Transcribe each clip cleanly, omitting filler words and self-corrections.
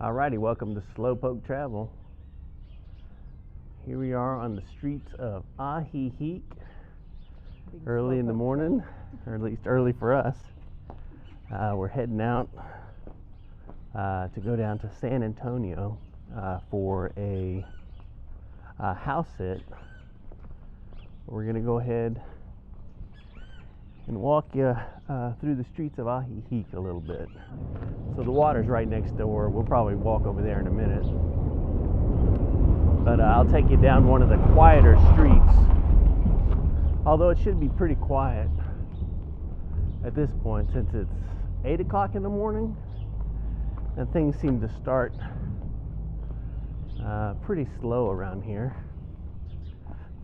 Alrighty, welcome to Slowpoke Travel. Here we are on the streets of Ajijic, early in the morning, or at least early for us. We're heading out to go down to San Antonio for a house sit. We're going to go ahead and walk you through the streets of Ajijic a little bit. So the water's right next door. We'll probably walk over there in a minute. But I'll take you down one of the quieter streets. Although it should be pretty quiet at this point since it's 8 o'clock in the morning. And things seem to start pretty slow around here.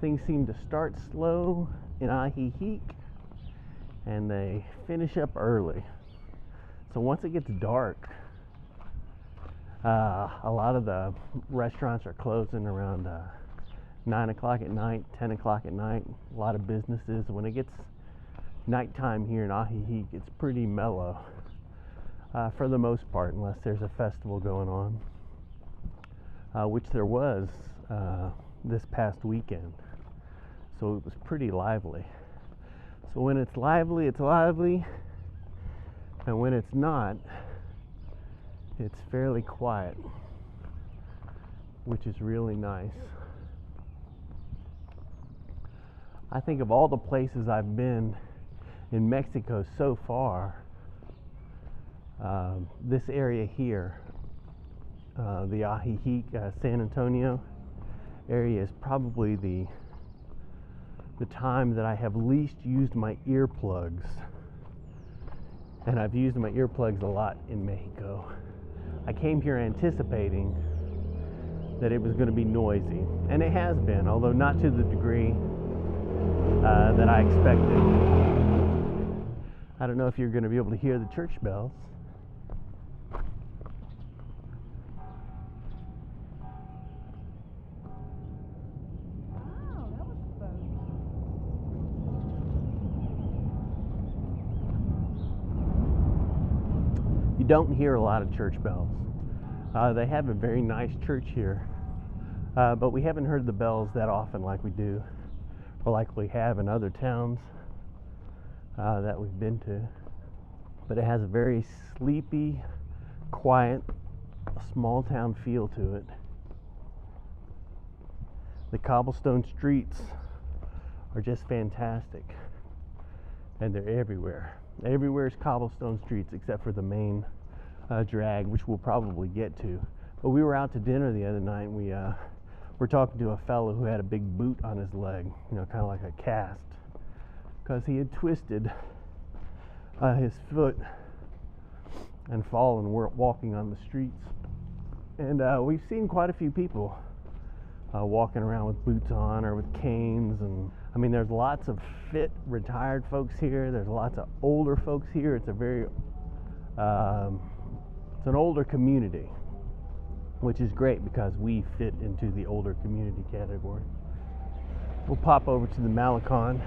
Things seem to start slow in Ajijic and they finish up early. So once it gets dark, a lot of the restaurants are closing around 9 o'clock at night, 10 o'clock at night. A lot of businesses. When it gets nighttime here in Ajijic, it's pretty mellow for the most part, unless there's a festival going on, which there was this past weekend. So it was pretty lively. So when it's lively, it's lively. And when it's not, it's fairly quiet, which is really nice. I think of all the places I've been in Mexico so far, this area here, the Ajijic, San Antonio area is probably the time that I have least used my earplugs. And I've used my earplugs a lot in Mexico. I came here anticipating that it was going to be noisy. And it has been, although not to the degree that I expected. I don't know if you're going to be able to hear the church bells. Don't hear a lot of church bells. They have a very nice church here, but we haven't heard the bells that often like we do, or like we have in other towns that we've been to. But it has a very sleepy, quiet, small town feel to it. The cobblestone streets are just fantastic, and they're everywhere. Everywhere's cobblestone streets except for the main drag, which we'll probably get to. But we were out to dinner the other night, and we were talking to a fellow who had a big boot on his leg, you know, kind of like a cast, because he had twisted his foot and fallen walking on the streets. And we've seen quite a few people walking around with boots on or with canes. And I mean, there's lots of fit retired folks here. There's lots of older folks here. It's a very it's an older community, which is great because we fit into the older community category. We'll pop over to the Malecon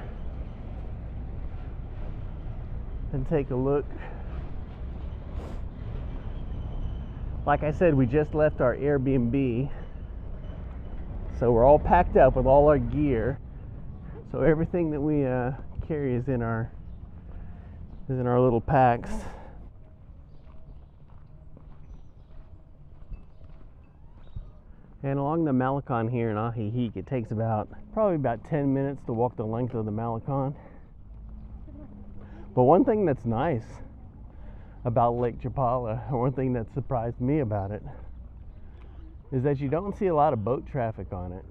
and take a look. Like I said, we just left our Airbnb, so we're all packed up with all our gear. So everything that we carry is in our little packs. And along the Malecon here in Ajijic, it takes probably about 10 minutes to walk the length of the Malecon. But one thing that's nice about Lake Chapala, or one thing that surprised me about it, is that you don't see a lot of boat traffic on it.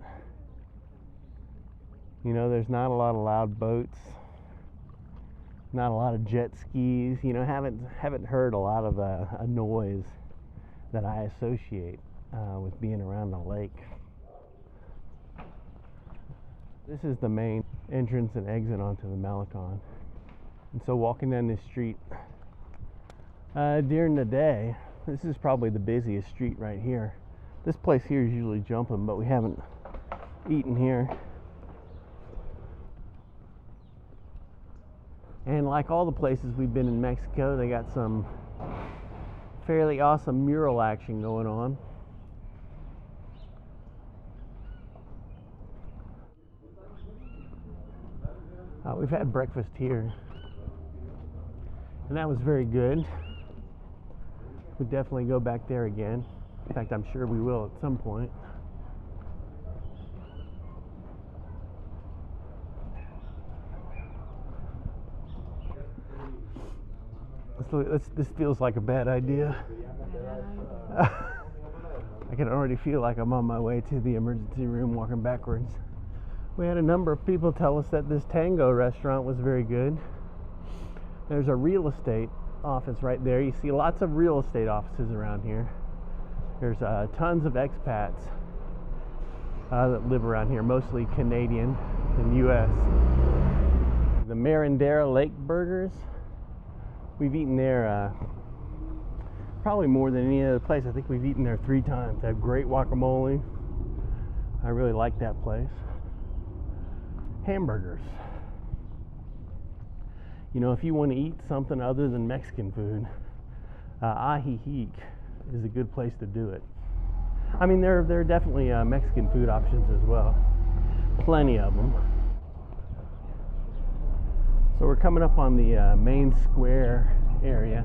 You know, there's not a lot of loud boats, not a lot of jet skis. You know, haven't heard a lot of a noise that I associate with being around the lake. This is the main entrance and exit onto the Malecon. And so walking down this street during the day, this is probably the busiest street right here. This place here is usually jumping, but we haven't eaten here. And like all the places we've been in Mexico, they got some fairly awesome mural action going on. We've had breakfast here, and that was very good. We'd definitely go back there again. In fact, I'm sure we will at some point. This feels like a bad idea. I can already feel like I'm on my way to the emergency room walking backwards. We had a number of people tell us that this Tango restaurant was very good. There's a real estate office right there. You see lots of real estate offices around here. There's tons of expats that live around here, mostly Canadian and US. The Marindera Lake Burgers. We've eaten there probably more than any other place. I think we've eaten there 3 times. They have great guacamole. I really like that place. Hamburgers. You know, if you want to eat something other than Mexican food, Ajijic is a good place to do it. I mean, there are definitely Mexican food options as well. Plenty of them. So we're coming up on the main square area.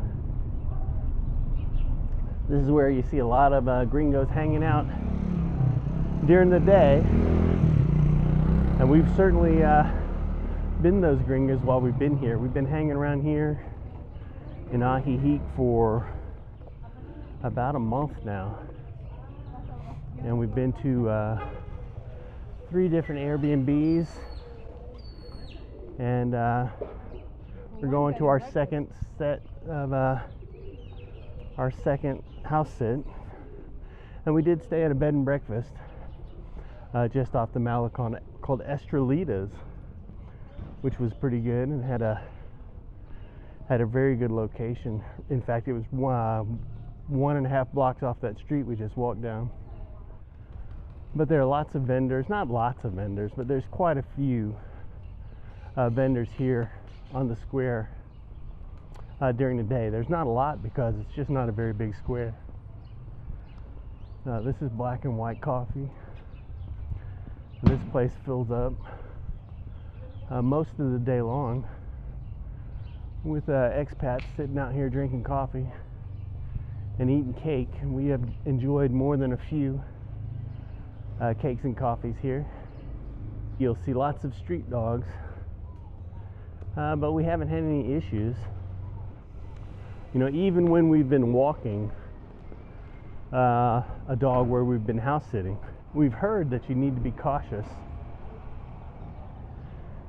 This is where you see a lot of gringos hanging out during the day. And we've certainly been those gringos while we've been here. We've been hanging around here in Ajijic for about a month now. And we've been to 3 different Airbnbs. And we're going to our second set of our second house sit. And we did stay at a bed and breakfast just off the Malecon called Estrelitas, which was pretty good and had a very good location. In fact, it was 1.5 blocks off that street we just walked down. But there are lots of vendors, not lots of vendors, but there's quite a few vendors here on the square during the day. There's not a lot because it's just not a very big square. This is black and white coffee. This place fills up most of the day long with expats sitting out here drinking coffee and eating cake. And we have enjoyed more than a few cakes and coffees here. You'll see lots of street dogs, but we haven't had any issues. You know, even when we've been walking a dog where we've been house sitting, we've heard that you need to be cautious,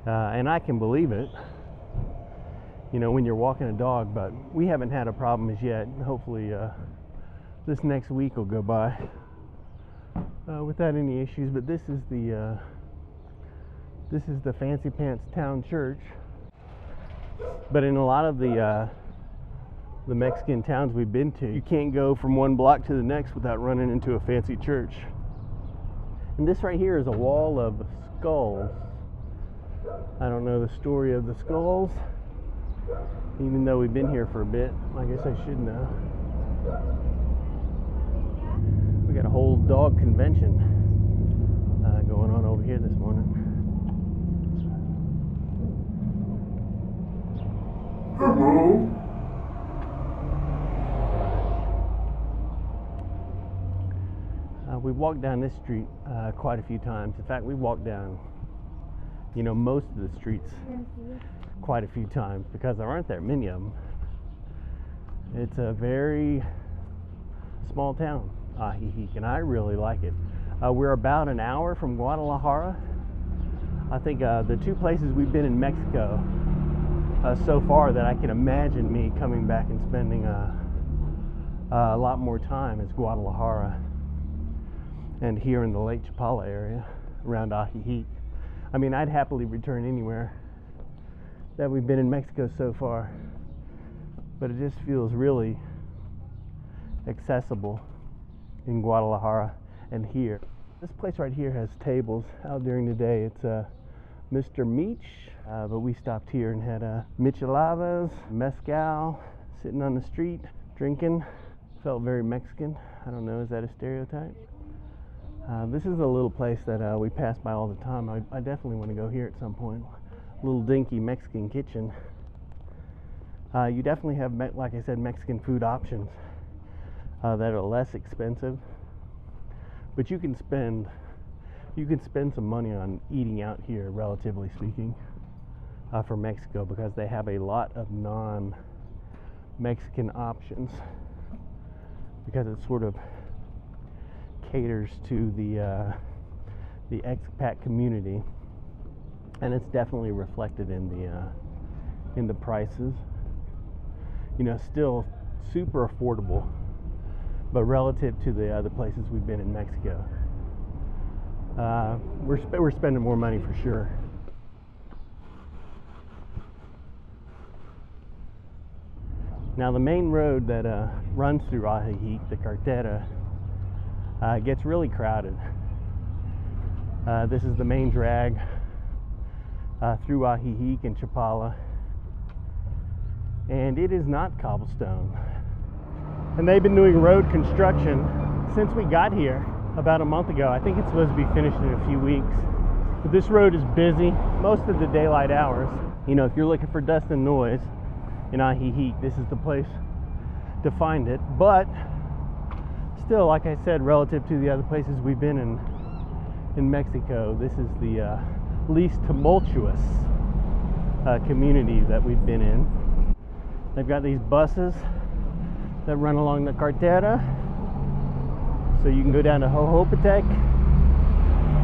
and I can believe it, you know, when you're walking a dog, but we haven't had a problem as yet. Hopefully this next week will go by without any issues. But this is the Fancy Pants Town Church. But in a lot of the Mexican towns we've been to, you can't go from one block to the next without running into a fancy church. And this right here is a wall of skulls. I don't know the story of the skulls, even though we've been here for a bit. I guess I should know. We got a whole dog convention going on over here this morning. Hello. We've walked down this street quite a few times. In fact, we've walked down, you know, most of the streets quite a few times because there aren't that many of them. It's a very small town, Ajijic, and I really like it. We're about an hour from Guadalajara. I think the 2 places we've been in Mexico so far that I can imagine me coming back and spending a lot more time is Guadalajara and here in the Lake Chapala area around Ajijic. I mean, I'd happily return anywhere that we've been in Mexico so far, but it just feels really accessible in Guadalajara and here. This place right here has tables out during the day. It's Mr. Meach, but we stopped here and had micheladas, mezcal, sitting on the street, drinking. felt very Mexican. I don't know, is that a stereotype? This is a little place that we pass by all the time. I definitely want to go here at some point. A little dinky Mexican kitchen. You definitely have, like I said, Mexican food options that are less expensive, but you can spend some money on eating out here, relatively speaking, for Mexico, because they have a lot of non-Mexican options, because it sort of caters to the expat community, and it's definitely reflected in the prices. You know, still super affordable, but relative to the other places we've been in Mexico, we're spending more money for sure. Now the main road that runs through Ajijic, the Carretera, gets really crowded. This is the main drag through Ajijic and Chapala, and it is not cobblestone. And they've been doing road construction since we got here about a month ago. I think it's supposed to be finished in a few weeks. But this road is busy most of the daylight hours. You know, if you're looking for dust and noise in Ajijic, this is the place to find it. But still, like I said, relative to the other places we've been in Mexico, this is the least tumultuous community that we've been in. They've got these buses that run along the Carretera, so you can go down to Jojopetec,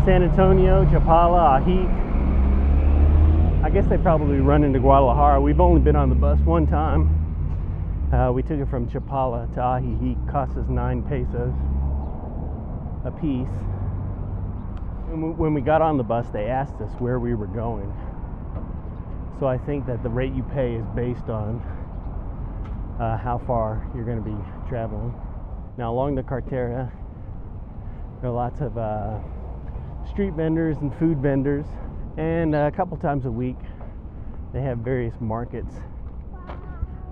San Antonio, Chapala, Ajijic. I guess they probably run into Guadalajara. We've only been on the bus one time. We took it from Chapala to Ajijic. Cost us 9 pesos a piece. When we got on the bus, they asked us where we were going. So I think that the rate you pay is based on how far you're going to be traveling. Now along the Carretera, there are lots of street vendors and food vendors, and a couple times a week they have various markets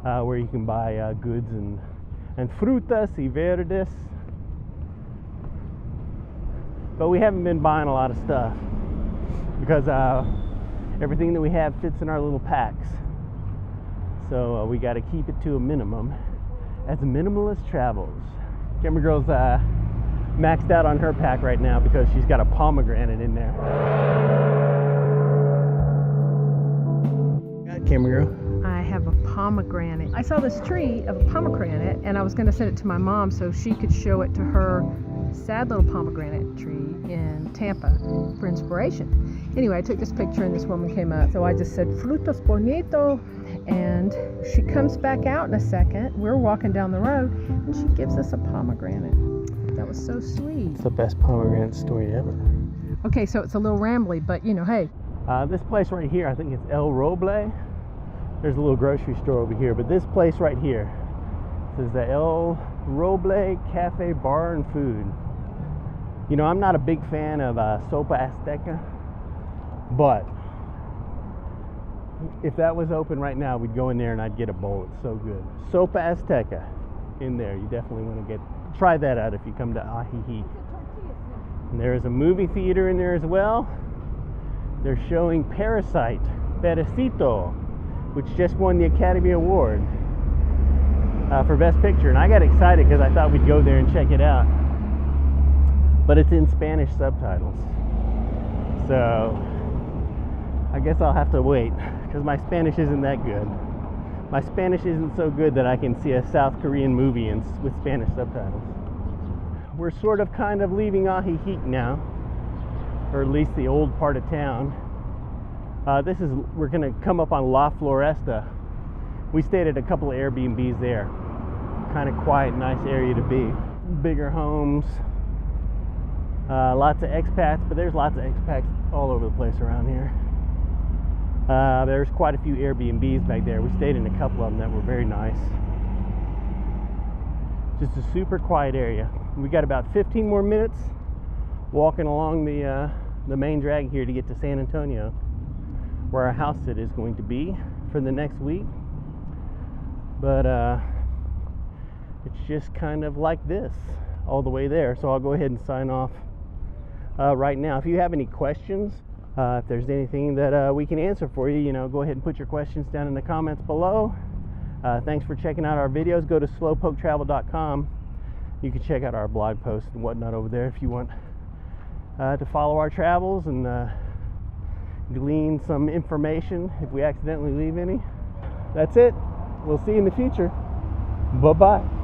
where you can buy goods and frutas y verdes. But we haven't been buying a lot of stuff because everything that we have fits in our little packs. So we got to keep it to a minimum as minimalist travels. Camera girl's maxed out on her pack right now because she's got a pomegranate in there. Got camera girl. I have a pomegranate. I saw this tree of a pomegranate and I was going to send it to my mom so she could show it to her sad little pomegranate tree in Tampa for inspiration. Anyway, I took this picture and this woman came up, so I just said frutos bonito, and she comes back out in a second. We're walking down the road and she gives us a pomegranate. That was so sweet. It's the best pomegranate story ever. Okay, so it's a little rambly, but you know, hey. This place right here, I think it's El Roble. There's a little grocery store over here, but this place right here, this is the El Roble Cafe Bar and Food. You know, I'm not a big fan of Sopa Azteca, but if that was open right now, we'd go in there and I'd get a bowl. It's so good. Sopa Azteca in there. You definitely want to try that out if you come to Ajijic. And there is a movie theater in there as well. They're showing Parasite, Perecito, which just won the Academy Award for Best Picture. And I got excited because I thought we'd go there and check it out. But it's in Spanish subtitles. So I guess I'll have to wait because my Spanish isn't that good. My Spanish isn't so good that I can see a South Korean movie with Spanish subtitles. We're sort of kind of leaving Ajijic now, or at least the old part of town. We're gonna come up on La Floresta. We stayed at a couple of Airbnbs there. Kind of quiet, nice area to be. Bigger homes, lots of expats, but there's lots of expats all over the place around here. There's quite a few Airbnbs back there. We stayed in a couple of them that were very nice. Just a super quiet area. We got about 15 more minutes walking along the main drag here to get to San Antonio, where our house sit is going to be for the next week. But it's just kind of like this all the way there. So I'll go ahead and sign off right now. If you have any questions, if there's anything that we can answer for you, go ahead and put your questions down in the comments below. Thanks for checking out our videos. Go to slowpoketravel.com. You can check out our blog posts and whatnot over there if you want to follow our travels and glean some information if we accidentally leave any. That's it. We'll see you in the future. Bye-bye.